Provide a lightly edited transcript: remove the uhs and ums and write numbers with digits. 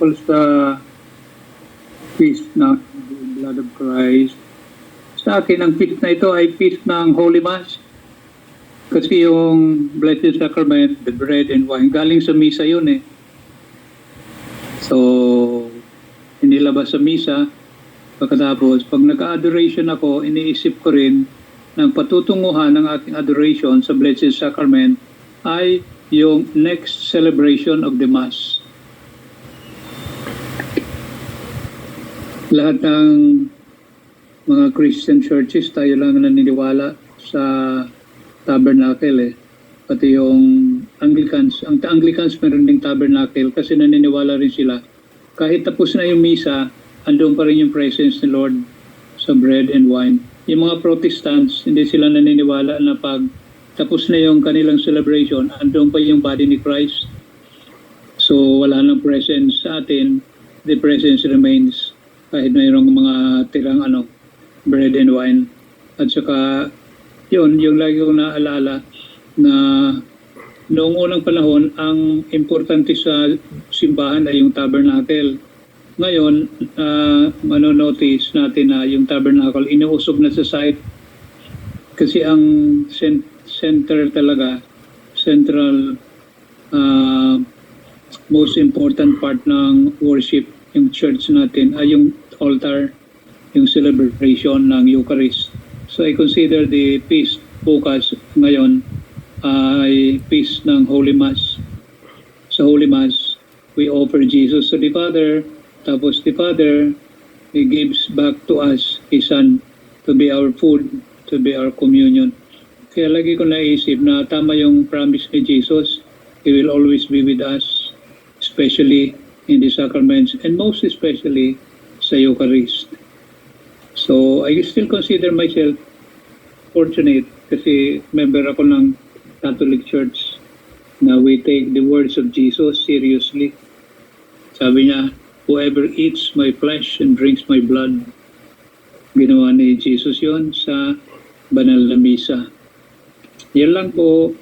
sa feast ng blood of Christ. Sa akin, ang feast na ito ay feast ng Holy Mass. Kasi yung Blessed Sacrament, the bread and wine, galing sa misa yun eh. So, inilabas sa misa. Pagkatapos, pag nag-adoration ako, iniisip ko rin ng patutunguhan ng ating adoration sa Blessed Sacrament ay yung next celebration of the Mass. Lahat ng mga Christian churches, tayo lang naniniwala sa tabernacle eh. Pati yung Anglicans. Ang Anglicans meron ding tabernacle kasi naniniwala rin sila. Kahit tapos na yung misa, andun pa rin yung presence ni Lord sa bread and wine. Yung mga Protestants, hindi sila naniniwala na pag tapos na yung kanilang celebration, andun pa yung body ni Christ. So wala nang presence sa atin, the presence remains kahit mayroong mga tirang bread and wine. At saka yun, yung lagi kong naalala na noong unang panahon, ang importante sa simbahan ay yung tabernacle. Ngayon, manonotice natin na yung tabernacle inuusog na sa site kasi ang center talaga, central most important part ng worship, yung church natin ay yung altar, yung celebration ng Eucharist. So I consider the feast bukas ngayon ay feast ng Holy Mass. Sa Holy Mass, we offer Jesus to the Father, tapos the Father, He gives back to us His Son to be our food, to be our communion. Kaya lagi ko naisip na tama yung promise ni Jesus, He will always be with us, especially in the sacraments, and most especially sa Eucharist. So, I still consider myself fortunate kasi member ako ng Catholic Church na we take the words of Jesus seriously. Sabi niya, whoever eats my flesh and drinks my blood. Ginawa ni Jesus yon sa banal na misa. Yan lang po.